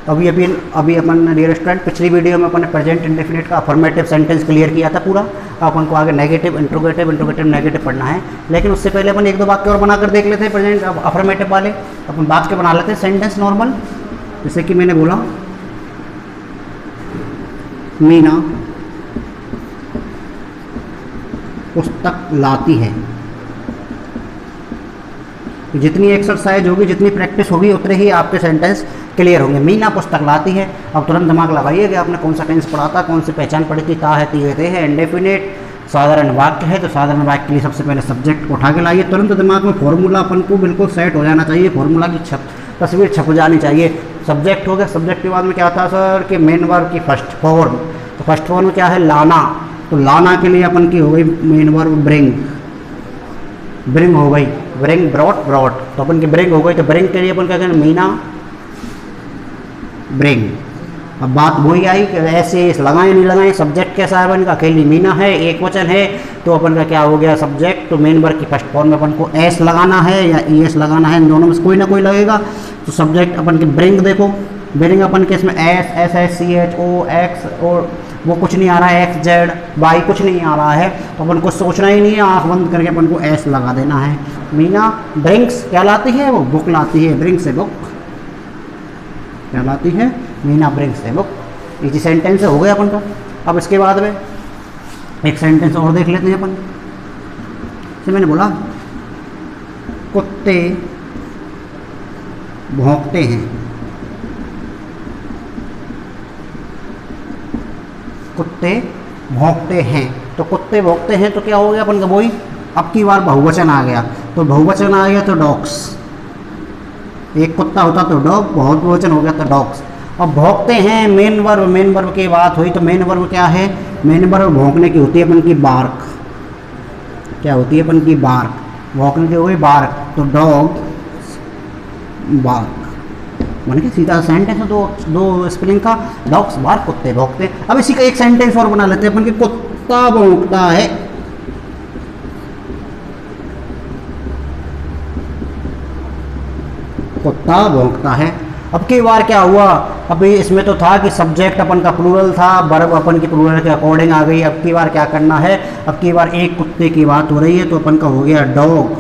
अभी अभी अभी अपन डियर स्टूडेंट पिछली वीडियो में अपन ने प्रेजेंट इंडेफिनिट का अफर्मेटिव सेंटेंस क्लियर किया था पूरा। अपन को आगे नेगेटिव, इंट्रोगेटिव, इंट्रोगेटिव नेगेटिव पढ़ना है, लेकिन उससे पहले अपन एक दो वाक्य और बनाकर देख लेते हैं प्रेजेंट अफर्मेटिव वाले। अपन वाक्य बना लेते हैं सेंटेंस नॉर्मल, जैसे कि मैंने बोला मीना पुस्तक लाती है। तो जितनी एक्सरसाइज होगी, जितनी प्रैक्टिस होगी, उतने ही आपके सेंटेंस क्लियर होंगे। मीना पुस्तक लाती है। अब तुरंत दिमाग लगाइए कि आपने कौन सा टेंस पढ़ा था, कौन सी पहचान पड़ी थी। ता है, ती है, इंडेफिनिट साधारण वाक्य है, तो साधारण वाक्य के लिए सबसे पहले सब्जेक्ट को उठा के लाइए। तुरंत दिमाग में फॉर्मूला अपन को बिल्कुल सेट हो जाना चाहिए, फॉर्मूला की तस्वीर छप जानी चाहिए। सब्जेक्ट हो गया, सब्जेक्ट के बाद में क्या था सर कि मेन वर्ब की फर्स्ट फॉर्म। तो फर्स्ट फॉर्म में क्या है, लाना। तो लाना के लिए अपन की हो गई मेन वर्ब ब्रिंग, ब्रिंग हो गई, ब्रिंग, ब्रॉट, ब्रॉट। तो अपन की ब्रिंग हो गई, तो ब्रिंग के लिए अपन क्या करें, मीना ब्रिंग। अब बात वही आई कि ऐसे लगाएं नहीं लगाएं, सब्जेक्ट कैसा है अपन का, अकेली मीना है, एक वचन है, तो अपन का क्या हो गया सब्जेक्ट। तो मेन वर्ब की फर्स्ट फॉर्म में अपन को एस लगाना है या ई एस लगाना है, इन दोनों में से कोई ना कोई लगेगा। तो सब्जेक्ट अपन की ब्रिंग, देखो ब्रिंग अपन के इसमें S, S S, C H O, X और वो कुछ नहीं आ रहा है, एक्स जेड वाई कुछ नहीं आ रहा है, तो अपन को सोचना ही नहीं है, आँख बंद करके अपन को एस लगा देना है। मीना ब्रिंग्स क्या लाती है, वो बुक लाती है, ब्रिंग से बुक क्या लाती है, मीना ब्रिंग से बुक। इसी सेंटेंस हो गया अपन का। अब इसके बाद में एक सेंटेंस और देख लेते हैं अपन। जैसे मैंने बोला कुत्ते भौंकते हैं, कुत्ते भौंकते हैं। तो कुत्ते भौंकते हैं तो क्या हो गया अपन का, वही अब की बार बहुवचन आ गया। तो बहुवचन आ गया तो डॉग्स, एक कुत्ता होता तो डॉग, बहुवचन हो गया तो डॉग्स। अब भौंकते हैं मेन वर्ब, मेन वर्ब की बात हुई तो मेन वर्ब क्या है, मेन वर्ब भौंकने की होती है अपन की बार्क। क्या होती है अपन की बार्क, भौंकने की हो गई बार्क। तो डॉग बार्क मैंने कि सीधा सेंटेंस है, दो स्पेलिंग का, डॉग्स बार्क, कुत्ते भौंकते हैं। अब इसी का एक सेंटेंस और बना लेते हैं अपन कि कुत्ता भौंकता है। कुत्ता भौंकता है। अब की बार क्या हुआ, अभी इसमें तो था कि सब्जेक्ट अपन का प्लूरल था, वर्ब अपन की प्लूरल के अकॉर्डिंग आ गई। अब की बार क्या करना है, अब की बार एक कुत्ते की बात हो रही है, तो अपन का हो गया डॉग।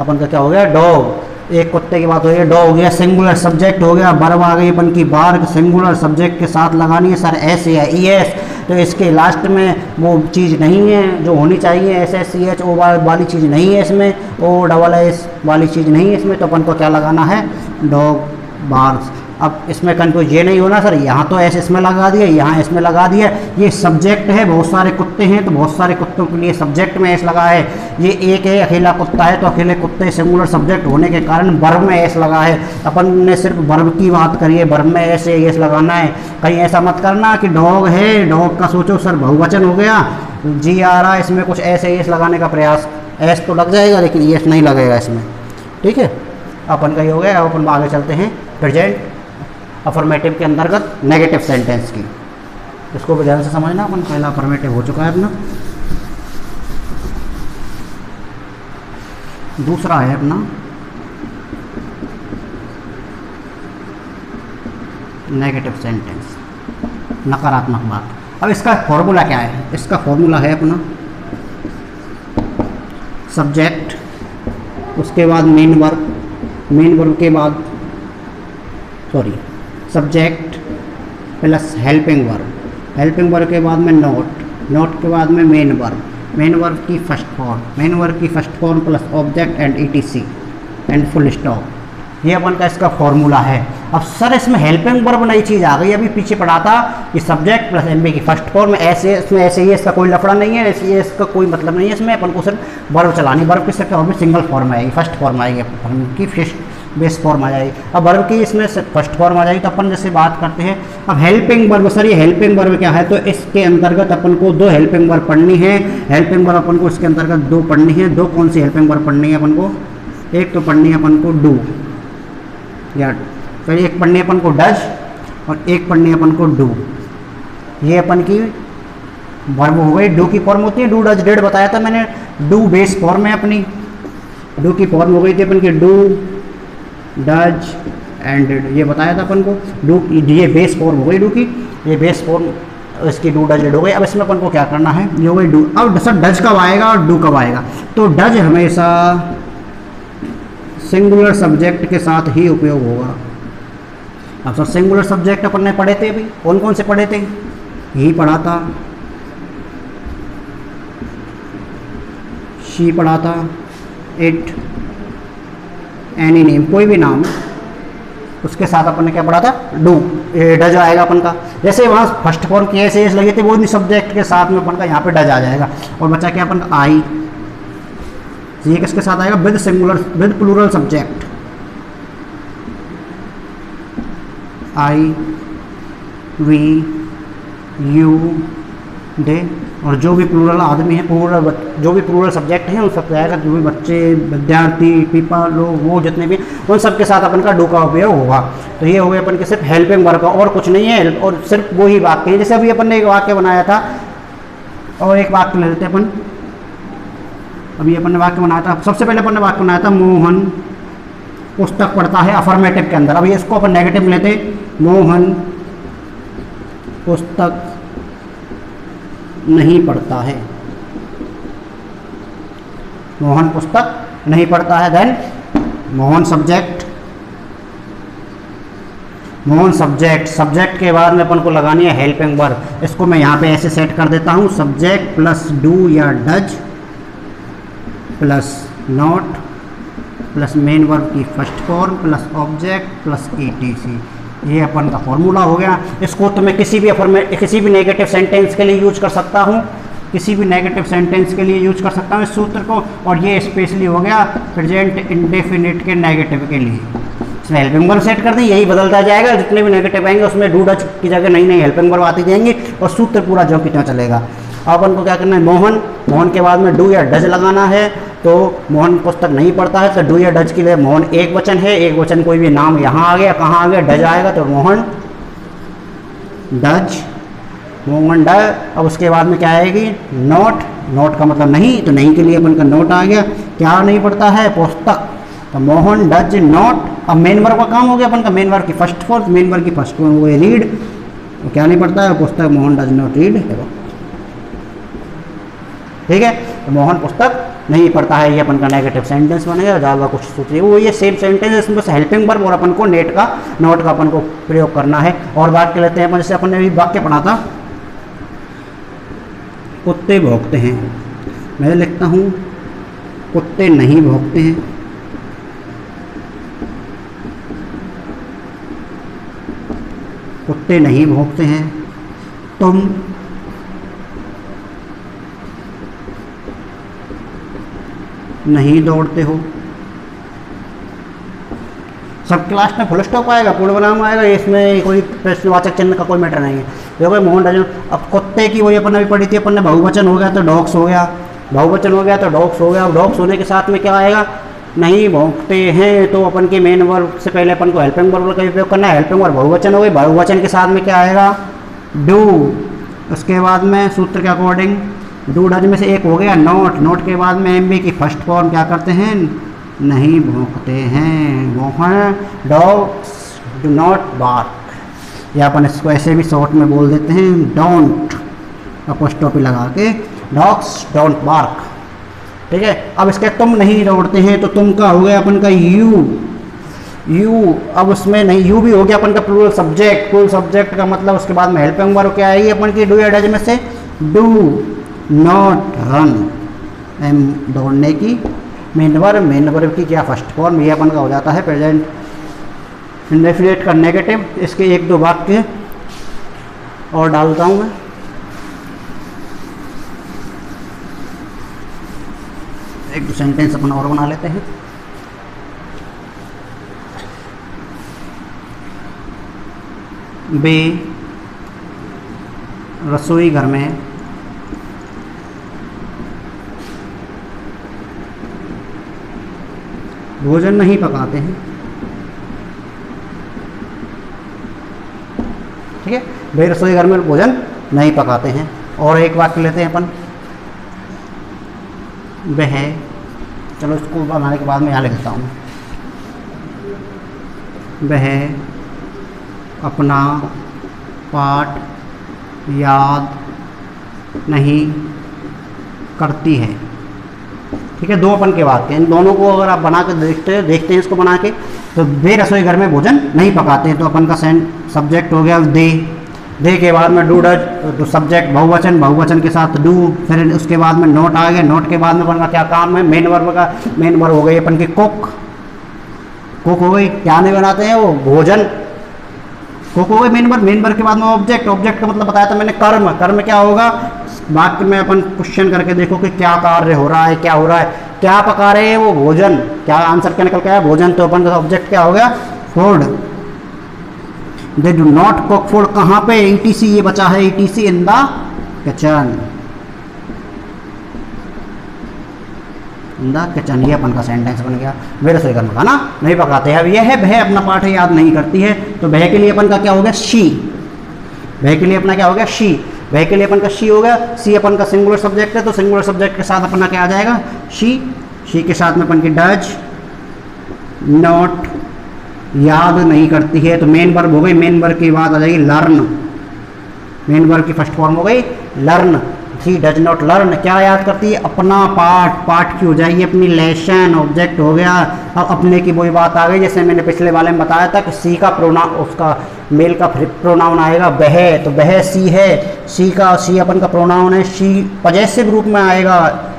अपन का क्या हो गया, डॉग। एक कुत्ते की बात हो रही है, डॉग हो गया, सिंगुलर सब्जेक्ट हो गया, वर्ब आ गई अपन की बार्क, सिंगुलर सब्जेक्ट के साथ लगानी है सर एस या ई एस। तो इसके लास्ट में वो चीज़ नहीं है जो होनी चाहिए, S S C H O वाली चीज़ नहीं है इसमें, ओ डबल एस वाली चीज़ नहीं है इसमें। तो अपन को क्या लगाना है, डॉग बार्क्स। अब इसमें कंफ्यूज ये नहीं होना सर यहाँ तो एस इसमें लगा दिया, यहाँ इसमें लगा दिया, ये सब्जेक्ट है, बहुत सारे कुत्ते हैं तो बहुत सारे कुत्तों के लिए सब्जेक्ट में एस लगा है। ये एक है, अकेला कुत्ता है तो अकेले कुत्ते सिंगुलर सब्जेक्ट होने के कारण वर्ब में एस लगा है। अपन ने सिर्फ वर्ब की बात करी है, वर्ब में एस लगाना है। कहीं ऐसा मत करना कि डॉग है, डॉग का सोचो सर बहुवचन हो गया, जी आ रहा है, इसमें कुछ ऐसे एस लगाने का प्रयास, एस तो लग जाएगा लेकिन एस नहीं लगेगा इसमें, ठीक है। अपन का ये हो गया। अब अपन आगे चलते हैं प्रेजेंट अफर्मेटिव के अंतर्गत नेगेटिव सेंटेंस की। इसको भी ध्यान से समझना। अपन पहला अफर्मेटिव हो चुका है अपना, दूसरा है अपना नेगेटिव सेंटेंस, नकारात्मक बात। अब इसका फॉर्मूला क्या है, इसका फॉर्मूला है अपना सब्जेक्ट, उसके बाद मेन वर्ब, मेन वर्ब के बाद subject plus helping verb, helping verb के बाद में नोट, नोट के बाद में मेन वर्ब, मेन वर्ब की फर्स्ट फॉर्म, मेन वर्ब की first form plus object and etc and full stop. ये अपन का इसका फॉर्मूला है। अब सर इसमें हेल्पिंग वर्ब नई चीज़ आ गई, अभी पीछे पढ़ा था कि सब्जेक्ट प्लस एमबी की फर्स्ट फॉर्म, ऐसे इसमें ऐसे ही इसका कोई लफड़ा नहीं है, ऐसे इसका कोई मतलब नहीं है इसमें। अपन को सिर्फ वर्ब चलानी, वर्ब की सिर्फ में सिंगल फॉर्म आएगी, फर्स्ट फॉर्म आएगी की फर्स्ट बेस फॉर्म आ जाएगी। अब वर्ब की इसमें फर्स्ट फॉर्म आ जाएगी। तो अपन जैसे बात करते हैं अब हेल्पिंग वर्ब, सर ये हेल्पिंग वर्ब क्या है, तो इसके अंतर्गत अपन को दो हेल्पिंग वर्ब पढ़नी है। हेल्पिंग वर्ब अपन को इसके अंतर्गत दो पढ़नी है। दो कौन सी हेल्पिंग वर्ब पढ़नी है अपन को, एक तो पढ़नी है अपन को डू, या फिर एक पढ़नी है अपन को डज और एक पढ़नी है अपन को डू। ये अपन की वर्ब हो गई। डू की फॉर्म होती है डू डज डेड, बताया था मैंने। डू बेस फॉर्म है अपनी, डू की फॉर्म हो गई थी अपन की डू डज एंडेड, ये बताया था अपन को। डू, ये बेस फॉर्म हो गई डू की, ये बेस फॉर्म इसकी डू डज डेड हो गई। अब इसमें अपन को क्या करना है, ये हो गई डू। अब सर डज कब आएगा और डू कब आएगा, तो डज हमेशा सिंगुलर सब्जेक्ट के साथ ही उपयोग होगा। अब सर सिंगुलर सब्जेक्ट अपन ने पढ़े थे अभी, कौन कौन से पढ़े थे, ही पढ़ा था, शी पढ़ा था, इट, एनी नेम, कोई भी नाम उसके साथ अपन ने क्या पढ़ा था, डू, डज आएगा अपन का। जैसे वहाँ फर्स्ट फॉर्म की ऐसे एस लगे थे, वो नहीं सब्जेक्ट के साथ में अपन का यहाँ पे डज आ जाएगा। और बचा क्या अपन का आई, ये किसके साथ आएगा, with singular with plural subject, I, we, you, they, और जो भी प्लूरल आदमी है, प्लूरल जो भी प्लूरल सब्जेक्ट हैं उन सब पे आएगा। जो भी बच्चे, विद्यार्थी, पीपल, लोग, वो जितने भी, उन सब के साथ अपन का डू का उपयोग होगा। तो ये हो गया अपन के सिर्फ हेल्पिंग वर्ब का, और कुछ नहीं है, और सिर्फ वो ही वाक्य है। जैसे अभी अपन ने एक वाक्य बनाया था, और एक वाक्य ले लेते हैं अपन। अभी अपन ने वाक्य बनाया था, सबसे पहले अपन ने वाक्य बनाया था, मोहन पुस्तक पढ़ता है, अफर्मेटिव के अंदर। अभी इसको अपन नेगेटिव लेते, मोहन पुस्तक नहीं पढ़ता है, मोहन पुस्तक नहीं पढ़ता है। Then Mohan subject, Mohan subject, subject के बाद में अपन को लगानी है हेल्पिंग वर्ब। इसको मैं यहाँ पे ऐसे सेट कर देता हूँ, सब्जेक्ट प्लस डू या does plus not plus main verb की first form plus object plus ETC, ये अपन का फॉर्मूला हो गया। इसको तो मैं किसी भी नेगेटिव सेंटेंस के लिए यूज कर सकता हूँ, किसी भी नेगेटिव सेंटेंस के लिए यूज कर सकता हूँ इस सूत्र को। और ये स्पेशली हो गया प्रेजेंट इंडेफिनिट के नेगेटिव के लिए। इसमें हेल्पिंग वर्ब सेट कर दें, यही बदलता जाएगा, जितने भी नेगेटिव आएंगे उसमें डू डज की जगह नई नई हेल्पिंग वर्ब आती जाएंगी, और सूत्र पूरा जो कितना चलेगा। अब अपन को क्या करना है, मोहन, मोहन के बाद में डू या डज लगाना है। तो मोहन पुस्तक नहीं पढ़ता है, तो डू या डज के लिए मोहन एक वचन है, एक वचन कोई भी नाम यहाँ आ गया, कहाँ आ गया, डज आएगा, तो मोहन डज, मोहन डज। अब उसके बाद में क्या आएगी, नोट, नोट का मतलब नहीं, तो नहीं के लिए अपन का नोट आ गया। क्या नहीं पढ़ता है, पुस्तक, तो मोहन डज नोट। अब मेन वर्ब का काम हो गया अपन का, मेन वर्ब की फर्स्ट फॉर्म, मेन वर्ब की फर्स्ट फॉर्म हो गई रीड, तो क्या नहीं पढ़ता है, पुस्तक, मोहन डज नॉट रीड, ठीक है। तो मोहन पुस्तक नहीं पढ़ता है, ये अपन का नेगेटिव सेंटेंस बनेगा। ज़्यादा कुछ सोचिए, वो ये सेम सेंटेंस, इसमें बस हेल्पिंग वर्ब और अपन को नेट का, नोट का अपन को प्रयोग करना है। और बात कर लेते हैं अपन, जैसे अपन ने अभी वाक्य पढ़ा था, कुत्ते भौंकते हैं, मैं लिखता हूँ कुत्ते नहीं भौंकते हैं, कुत्ते नहीं भौंकते हैं। तुम नहीं दौड़ते हो। सब क्लास में फुल स्टॉप आएगा, पूर्ण विराम आएगा, इसमें कोई प्रश्नवाचक चिन्ह का कोई मैटर नहीं है। देखो मोहन डज, अब कुत्ते की वही अपन अभी पढ़ी थी, अपन ने बहुवचन हो गया तो डॉग्स हो गया, बहुवचन हो गया तो डॉग्स हो गया। डॉग्स होने के साथ में क्या आएगा, नहीं भौंकते हैं, तो अपन के मेन वर्ब से पहले अपन को हेल्पिंग वर्ब का उपयोग करना है। हेल्पिंग वर्ब बहुवचन हो गई, बहुवचन के साथ में क्या आएगा, डू। उसके बाद में सूत्र के अकॉर्डिंग डू डज में से एक हो गया नोट, नोट के बाद में एमबी की फर्स्ट फॉर्म क्या करते हैं, नहीं भौंकते हैं, वो हैं डॉग्स डू नॉट बार्क, या अपन इसको ऐसे भी शॉर्ट में बोल देते हैं डोंट, अपोस्ट्रोफी लगा के, डॉग्स डोंट बार्क, ठीक है। अब इसके तुम नहीं दौड़ते हैं, तो तुम का हो गया अपन का यू, यू। अब उसमें नहीं, यू भी हो गया अपन का प्लूरल सब्जेक्ट, प्लूरल सब्जेक्ट का मतलब उसके बाद में हेल्पिंग वर्ब क्या आएगी अपन की, डू या डज में से डू नॉट रन, एम दौड़ने की, मेन वर्ब की क्या फर्स्ट फॉर्म, ये अपन का हो जाता है प्रेजेंट इंडेफिनिट का नेगेटिव। इसके एक दो वाक्य और डालता हूँ मैं, एक दो सेंटेंस अपन और बना लेते हैं। वे रसोई घर में भोजन नहीं पकाते हैं, ठीक है। वे रसोई घर में भोजन नहीं पकाते हैं। और एक वाक्य लेते हैं अपन, वह, चलो इसको बनाने के बाद में यहाँ लिखता हूँ, वह अपना पाठ याद नहीं करती है। ठीक है, दो अपन के वाक्य, इन दोनों को अगर आप बना के देखते हैं इसको बना के, तो वे रसोई घर में भोजन नहीं पकाते हैं, तो अपन का सब्जेक्ट हो गया दे के बाद में डू डज, तो सब्जेक्ट बहुवचन के साथ डू, फिर उसके बाद में नोट आ गया, नोट के बाद में अपन का क्या काम है, मेन वर्ब हो गई अपन की कुक हो गई, क्या नहीं बनाते हैं वो भोजन, कुक हो गई मेन वर्ब के बाद में ऑब्जेक्ट का मतलब बताया था मैंने, कर्म क्या होगा, वाक्य में अपन क्वेश्चन करके देखो कि क्या कार्य हो रहा है, क्या हो रहा है, क्या पका रहे हैं वो भोजन, क्या आंसर क्या निकल के आया भोजन, तो अपन का ऑब्जेक्ट क्या हो गया food. They do not cook food कहाँ पे, ETC ये बचा है, ETC in the kitchen, kitchen, ये अपन का सेंटेंस बन गया। वे रसोई घर में खाना नहीं पकाते हैं। अब यह है वह अपना पाठ याद नहीं करती है, तो वह के लिए अपन का क्या हो गया शी, वह के लिए अपना क्या हो गया शी, वह के लिए अपन का शी हो गया, सी अपन का सिंगुलर सब्जेक्ट है, तो सिंगुलर सब्जेक्ट के साथ अपना क्या आ जाएगा शी के साथ में अपन की डज नॉट याद नहीं करती है, तो मेन वर्ब हो गई, मेन वर्ब की बात आ जाएगी लर्न, मेन वर्ब की फर्स्ट फॉर्म हो गई learn, she does not learn, क्या याद करती है अपना पाठ की हो जाएगी अपनी लेसन, ऑब्जेक्ट हो गया। अब अपने की वही बात आ गई जैसे मैंने पिछले वाले में बताया था कि सी का उसका मेल का प्रोनाउन आएगा वह, तो वह सी है, सी अपन का प्रोनाउन है, शी पजेसिव रूप में आएगा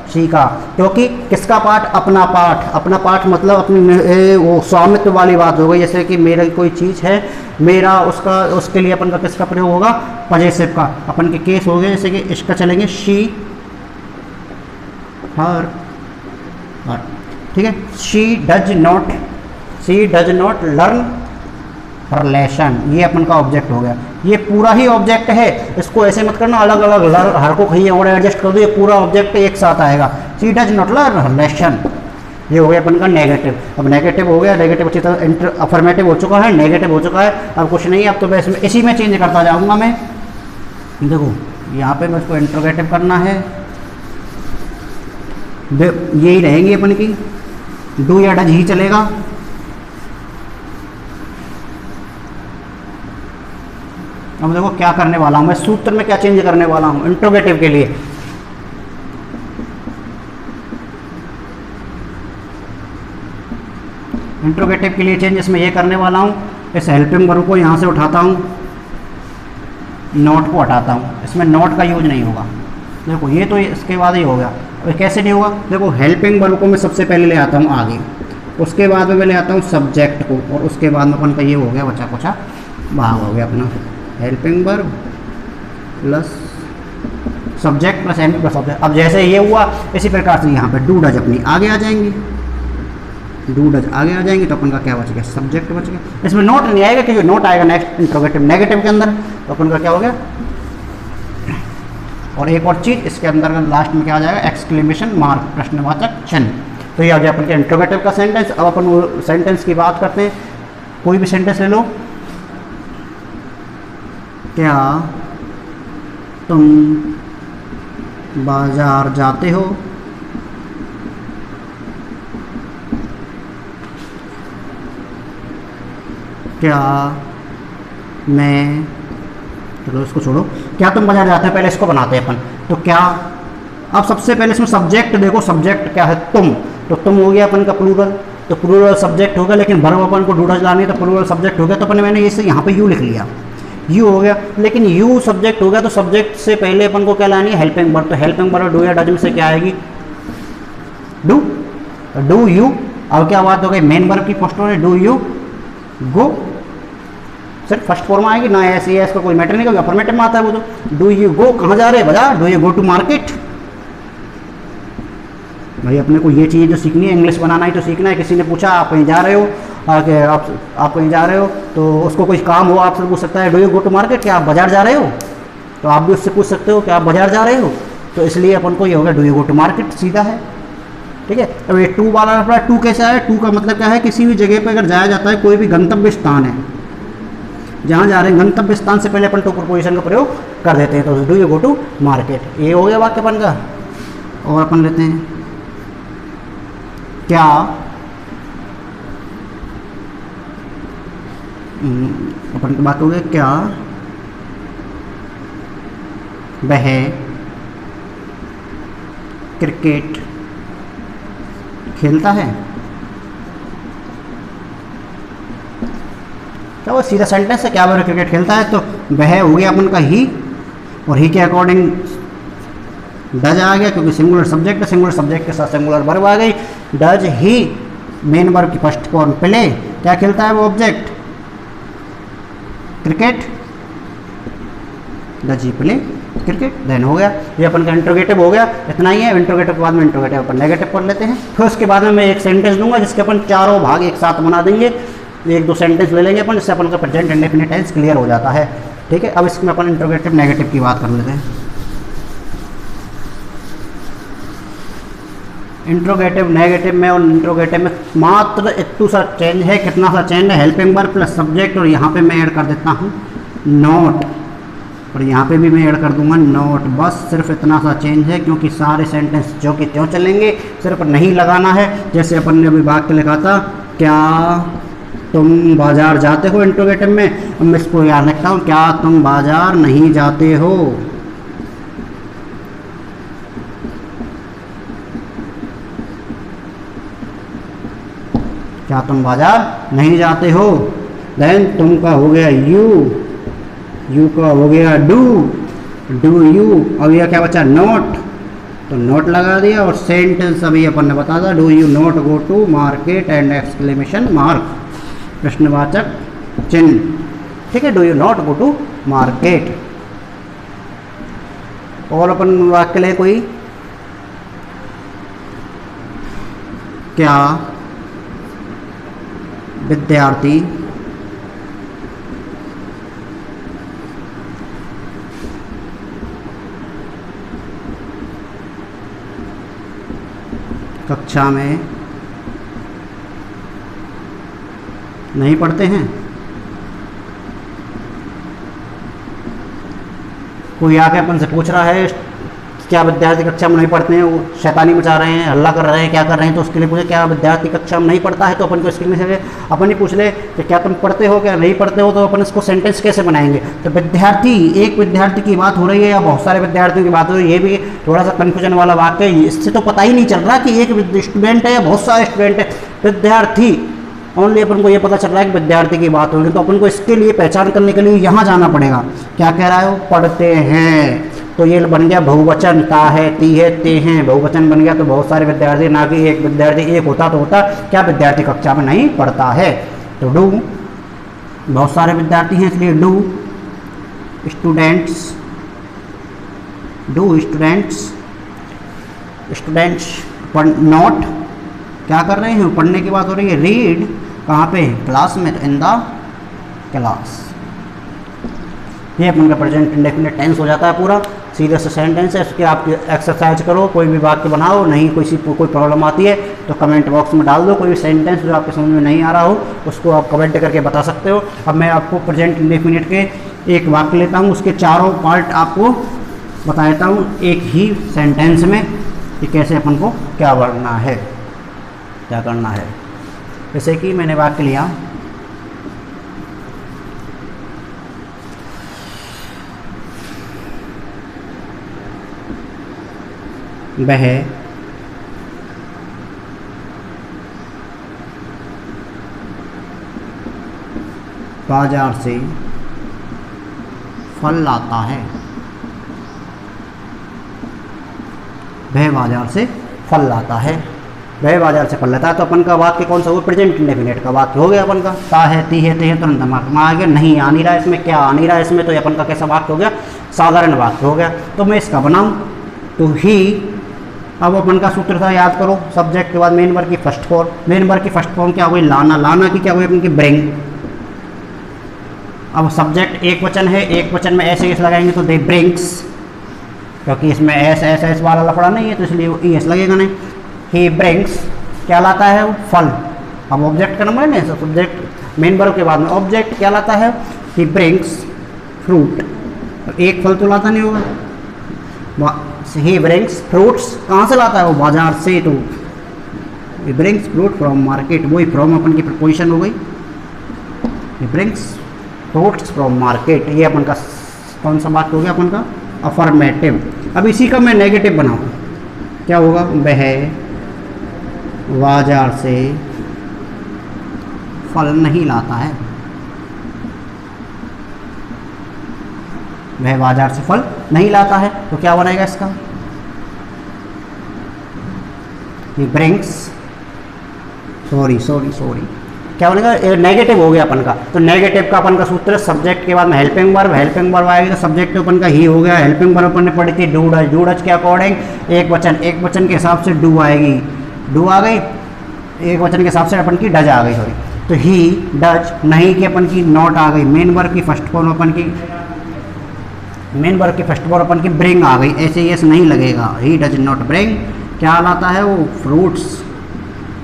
सी का, क्योंकि किसका पाठ, अपना पाठ मतलब अपनी वो स्वामित्व वाली बात हो गई, जैसे कि मेरा कोई चीज़ है मेरा, उसके लिए अपन का किसका प्रयोग होगा पजेसिव का, अपन के केस हो गए जैसे कि इसका चलेंगे शी हर, ठीक है, she does not learn her lesson, ये अपन का ऑब्जेक्ट हो गया, ये पूरा ही ऑब्जेक्ट है, इसको ऐसे मत करना अलग अलग हर को कहीं और एडजस्ट कर दो, ये पूरा ऑब्जेक्ट एक साथ आएगा, she does not learn her lesson, ये हो गया अपन का नेगेटिव। अब नेगेटिव हो गया, नेगेटिव अच्छी तरह अफर्मेटिव हो चुका है, नेगेटिव हो चुका है, अब कुछ नहीं है, अब तो मैं इसमें इसी में चेंज करता जाऊंगा मैं, देखो यहाँ पे मैं इसको इंट्रोगेटिव करना है, यही रहेंगी अपन की, डू या डज ही चलेगा, अब देखो क्या करने वाला हूँ मैं, सूत्र में क्या चेंज करने वाला हूँ इंट्रोगेटिव के लिए, इंट्रोगेटिव के लिए चेंजेस में ये करने वाला हूँ, इस हेल्पिंग वर्ब को यहाँ से उठाता हूँ, नॉट को हटाता हूँ, इसमें नॉट का यूज नहीं होगा, देखो ये तो इसके बाद ही हो गया, कैसे नहीं होगा, देखो हेल्पिंग वर्ब को मैं सबसे पहले ले आता हूँ आगे, उसके बाद में मैं ले आता हूँ सब्जेक्ट को, और उसके बाद में अपन का ये हो गया बचा कुचा भाग हो गया अपना, helping verb plus subject plus and plus object. अब जैसे ये हुआ इसी प्रकार से यहाँ पे डू डज अपनी आगे आ जाएंगी, तो अपन का क्या बच गया सब्जेक्ट बच गया, इसमें नोट नहीं आएगा क्योंकि नोट आएगा नेक्स्ट इंट्रोगेटिव नेगेटिव के अंदर, तो अपन का क्या हो गया। और एक और चीज़ इसके अंदर लास्ट में क्या आ जाएगा एक्सक्लेमेशन मार्क, प्रश्नवाचक चिन्ह, तो ये आ गया अपन के इंट्रोगेटिव का सेंटेंस। अब अपन वो सेंटेंस की बात करते हैं, कोई भी सेंटेंस ले लो, क्या तुम बाजार जाते हो, क्या मैं, चलो इसको छोड़ो, क्या तुम बाजार जाते हो पहले इसको बनाते हैं अपन, तो क्या, अब सबसे पहले इसमें सब्जेक्ट देखो, सब्जेक्ट क्या है तुम, तो तुम हो गया अपन का प्लूरल, तो प्लूरल सब्जेक्ट होगा, लेकिन वर्ब अपन को डूडज लानी है तो प्लूरल सब्जेक्ट हो गया, तो अपन मैंने इसे यहाँ पे यू लिख लिया, यू हो गया, लेकिन यू सब्जेक्ट हो गया, तो सब्जेक्ट से पहले अपन को क्या लानी है हेल्पिंग वर्ब, तो हेल्पिंग वर्ब डू या डज में से क्या आएगी डू यू, और क्या बात हो गई मेन वर्ब की फर्स्ट फॉर्म डू यू गो, सिर्फ फर्स्ट फॉर्म आएगी ना, ऐसे का कोई मैटर नहीं, क्योंकि अफर्मेटिव में आता है वो, तो डू यू गो कहाँ जा रहे हैं बाजार, do you go to market, भाई अपने को ये चीज़ जो सीखनी है, इंग्लिश बनाना ही तो सीखना है, किसी ने पूछा आप कहीं जा रहे हो, आप कहीं जा रहे हो, तो उसको कोई काम हो आपसे पूछ सकता है do you go to market, क्या आप बाजार जा रहे हो, तो आप भी उससे पूछ सकते हो कि आप बाजार जा रहे हो, तो इसलिए अपन को ये होगा do you go to market, सीधा है, ठीक है। अब ये टू वाला टू कैसा है, टू का मतलब क्या है, किसी भी जगह पर अगर जाया जाता है, कोई भी गंतव्य स्थान है जहाँ जा रहे हैं, गंतव्य स्थान से पहले अपन टू प्रीपोजिशन का प्रयोग कर देते हैं, तो do you go to market, ये हो गया वाक्य अपन का। और अपन लेते हैं क्या अपन की बात हो गई, क्या वह क्रिकेट खेलता है। क्या वो सीधा सेंटेंस है, क्या वह क्रिकेट खेलता है, तो वह हो गया अपन का ही, और ही के अकॉर्डिंग डज आ गया क्योंकि सिंगुलर सब्जेक्ट है, सिंगुलर सब्जेक्ट के साथ सिंगुलर वर्ब आ गई। डज ही मेन वर्ब की फर्स्ट फॉर्म प्ले, क्या खेलता है वो object, cricket, does he play cricket, then हो गया। ये अपन का इंट्रोगेटिव हो गया, इतना ही है। इंट्रोगेटिव के बाद में इंट्रोगेटिव अपन नेगेटिव पढ़ लेते हैं। फिर उसके बाद में मैं एक सेंटेंस दूंगा जिसके अपन चारों भाग एक साथ बना देंगे, एक दो सेंटेंस ले लेंगे अपन, जिससे अपन का प्रेजेंट इंडेफिनिट टेंस क्लियर हो जाता है। ठीक है, अब इसमें अपन इंट्रोगेटिव नेगेटिव की बात कर लेते हैं। इंट्रोगेटिव नेगेटिव में और इंट्रोगेटिव में मात्र इतना सा चेंज है, कितना सा चेंज है, हेल्पिंग वर्ब प्लस सब्जेक्ट, और यहाँ पे मैं ऐड कर देता हूँ नॉट, और यहाँ पे भी मैं ऐड कर दूंगा नॉट। बस सिर्फ इतना सा चेंज है, क्योंकि सारे सेंटेंस जो कि त्यों चलेंगे, सिर्फ नहीं लगाना है। जैसे अपन ने अभी वाक्य लिखा था, क्या तुम बाजार जाते हो, इंट्रोगेटिव में, अब मैं इसको याद रखता हूँ, क्या तुम बाजार नहीं जाते हो। क्या तुम बाजार नहीं जाते हो। देन तुम का हो गया यू, यू का हो गया डू, डू यू। अब यह क्या बचा, नोट, तो नोट लगा दिया। और सेंटेंस अभी अपन ने बता दिया, do you not go to market and exclamation mark, प्रश्नवाचक चिन्ह। ठीक है, do you not go to market. और अपन वाक्य ले कोई, क्या विद्यार्थी कक्षा में नहीं पढ़ते हैं। कोई आके अपन से पूछ रहा है, क्या विद्यार्थी कक्षा में नहीं पढ़ते हैं, वो शैतानी मचा रहे हैं, हल्ला कर रहे हैं, क्या कर रहे हैं, तो उसके लिए पूछे क्या विद्यार्थी कक्षा में नहीं पढ़ता है, तो अपन को इसके लिए से अपन ही पूछ ले कि क्या तुम पढ़ते हो, क्या नहीं पढ़ते हो, तो अपन इसको सेंटेंस कैसे बनाएंगे। तो विद्यार्थी, एक विद्यार्थी की बात हो रही है या बहुत सारे विद्यार्थियों की बात हो रही है, ये भी थोड़ा सा कन्फ्यूजन वाला वाक्य है। इससे तो पता ही नहीं चल रहा कि एक स्टूडेंट है या बहुत सारे स्टूडेंट है। विद्यार्थी ओनली अपन को ये पता चल रहा है कि विद्यार्थी की बात हो रही है, तो अपन को इसके लिए पहचान करने के लिए यहाँ जाना पड़ेगा। क्या कह रहा है वो, पढ़ते हैं, तो ये बन गया बहुवचन, ता है, ती है, ते हैं, बहुवचन बन गया। तो बहुत सारे विद्यार्थी, ना कि एक विद्यार्थी, एक होता तो होता क्या विद्यार्थी कक्षा में नहीं पढ़ता है। तो डू, बहुत सारे विद्यार्थी हैं इसलिए do students, do students, students not क्या कर रहे हैं, पढ़ने की बात हो रही है। रीड कहाँ पे, क्लास में, तो इन द क्लास। ये अपन का प्रेजेंट इंडेफिनिट टेंस हो जाता है पूरा, सीधे से सेंटेंस है। इसके आप एक्सरसाइज करो, कोई भी वाक्य बनाओ, नहीं कोई प्रॉब्लम आती है तो कमेंट बॉक्स में डाल दो। कोई भी सेंटेंस जो आपके समझ में नहीं आ रहा हो उसको आप कमेंट करके बता सकते हो। अब मैं आपको प्रेजेंट इंडेफिनिट के एक वाक्य लेता हूँ, उसके चारों पार्ट आपको बता देता हूँ एक ही सेंटेंस में कि कैसे अपन को क्या करना है, क्या करना है। जैसे कि मैंने वाक्य लिया, वह बाजार से फल लाता है, वह बाजार से फल लाता है, वह बाजार से फल लाता है। तो अपन का वाक्य कौन सा हुआ, प्रेजेंट इंडेफिनिट का वाक्य हो गया अपन का। ता है, ती है, ते है, तुरंत दिमाग में आ गया। नहीं आ नहीं रहा इसमें, क्या आ नहीं रहा इसमें, तो ये अपन का कैसा वाक्य हो गया, साधारण वाक्य हो गया। तो मैं इसका बनाऊं तो ही, अब अपन का सूत्र था याद करो, सब्जेक्ट के बाद मेन वर्ब की फर्स्ट फॉर्म, मेन वर्ब की फर्स्ट फॉर्म क्या हुई, लाना, लाना की क्या हुई अपन की ब्रिंग। अब सब्जेक्ट एक वचन है, एक वचन में ऐसे एस लगाएंगे तो दे ब्रिंग्स, क्योंकि इसमें एस एस एस वाला लफड़ा नहीं है तो इसलिए ई एस लगेगा नहीं। ही ब्रिंग्स क्या लाता है, वो फल। अब ऑब्जेक्ट का नंबर है ना, सब्जेक्ट मेन वर्ब के बाद में ऑब्जेक्ट क्या लाता है, ही ब्रिंग्स फ्रूट। तो एक फल तो लाता नहीं होगा, ही ब्रिंग्स फ्रूट्स कहाँ से लाता है, वो बाजार से। तो he brings fruit from market, वही फ्रॉम अपन की प्रपोजिशन हो गई, he brings fruits from market. ये अपन का कौन सा वाक्य हो गया अपन का? अफर्मेटिव। अब इसी का मैं नेगेटिव बनाऊँ, क्या होगा? वह बाजार से फल नहीं लाता है। वह बाजार से फल नहीं लाता है, तो क्या बनेगा इसका? ही ब्रिंग्स, सॉरी क्या बनेगा? नेगेटिव हो गया अपन का। तो नेगेटिव का अपन का सूत्र सब्जेक्ट के बाद में हेल्पिंग वर्ब आएगी, तो सब्जेक्ट अपन का ही हो गया। हेल्पिंग वर्ब अपन ने पढ़ी थी डू डज, डू डज के अकॉर्डिंग एक वचन के हिसाब से डू आएगी, डू आ गई। एक वचन के हिसाब से अपन की डज आ गई, सॉरी। तो ही डज, नहीं की अपन की नॉट आ गई। मेन वर्ब की फर्स्ट फॉर्म अपन की ब्रिंग आ गई। ऐसे यस नहीं लगेगा, ही डज नॉट ब्रिंग। क्या लाता है वो? फ्रूट्स।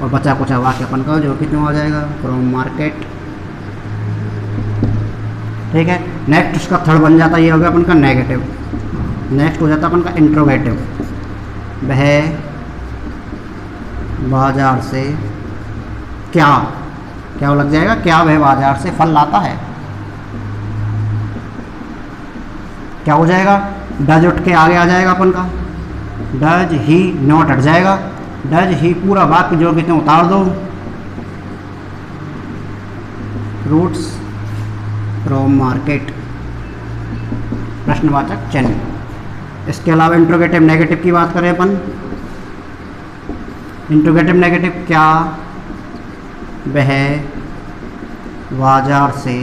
और बचा कुछ वाक्य अपन का जो कितना आ जाएगा? From market. ठीक है, नेक्स्ट उसका थर्ड बन जाता है, ये हो गया अपन का नेगेटिव। नेक्स्ट हो जाता है अपन का इंट्रोगेटिव। वह बाजार से क्या लग जाएगा? क्या वह बाजार से फल लाता है? क्या हो जाएगा? डज उठ के आगे आ जाएगा अपन का, डज ही नॉट हट जाएगा। डज ही पूरा वाक्य जो कितने उतार दो, फ्रूट्स फ्रॉम मार्केट, प्रश्नवाचक चिन्ह। इसके अलावा इंट्रोगेटिव नेगेटिव की बात करें अपन। इंट्रोगेटिव नेगेटिव, क्या वह बाजार से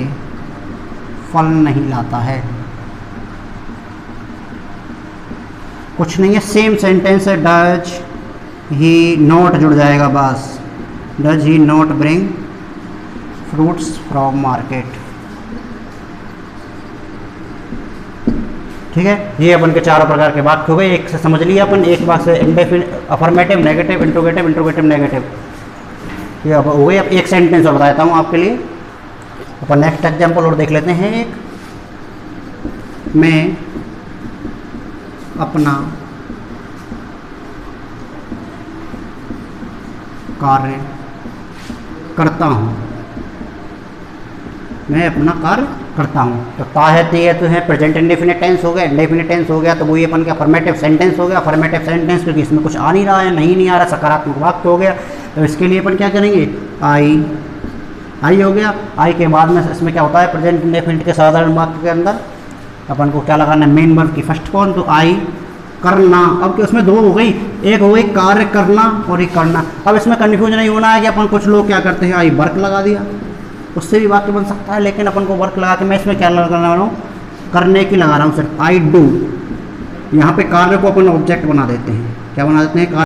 फल नहीं लाता है? कुछ नहीं है, सेम सेंटेंस है। डज ही नॉट जुड़ जाएगा बस। Does he not bring fruits from market. ठीक है, ये अपन के चारों प्रकार के वाक्य हो गए। एक से समझ लिया अपन, एक बात से अफर्मेटिव, नेगेटिव, इंट्रोगेटिव, नेगेटिव, ये अब हो गई। अब एक सेंटेंस और बता देता हूँ आपके लिए। अपन नेक्स्ट एग्जाम्पल और देख लेते हैं। एक, मैं अपना कार्य करता हूँ। मैं अपना कार्य करता हूँ। तो ता है, ती है, तो है प्रेजेंट इंडेफिनिट टेंस हो गया। इंडेफिनिट टेंस हो गया तो वही अपन का अफर्मेटिव सेंटेंस हो गया। अफर्मेटिव सेंटेंस क्योंकि इसमें कुछ आ नहीं रहा है, नहीं आ रहा, सकारात्मक वाक्य हो गया। तो इसके लिए अपन क्या करेंगे? आई हो गया। आई के बाद में इसमें क्या होता है? प्रेजेंट इंडेफिनिट के साधारण वाक्य के अंदर अपन को क्या लगाना है? मेन वर्ब की फर्स्ट फॉर्म। तो आई करना। अब उसमें दो हो गई, एक हो गई कार्य करना और एक करना। अब इसमें कंफ्यूजन नहीं होना है कि अपन कुछ लोग क्या करते हैं, आई वर्क लगा दिया, उससे भी वाक्य बन सकता है। लेकिन अपन को वर्क लगा के मैं इसमें क्या लगाना रहा हूँ? करने की लगा रहा हूँ सिर्फ। I do. यहाँ पे कार्य को अपन ऑब्जेक्ट बना देते हैं। क्या बना देते हैं?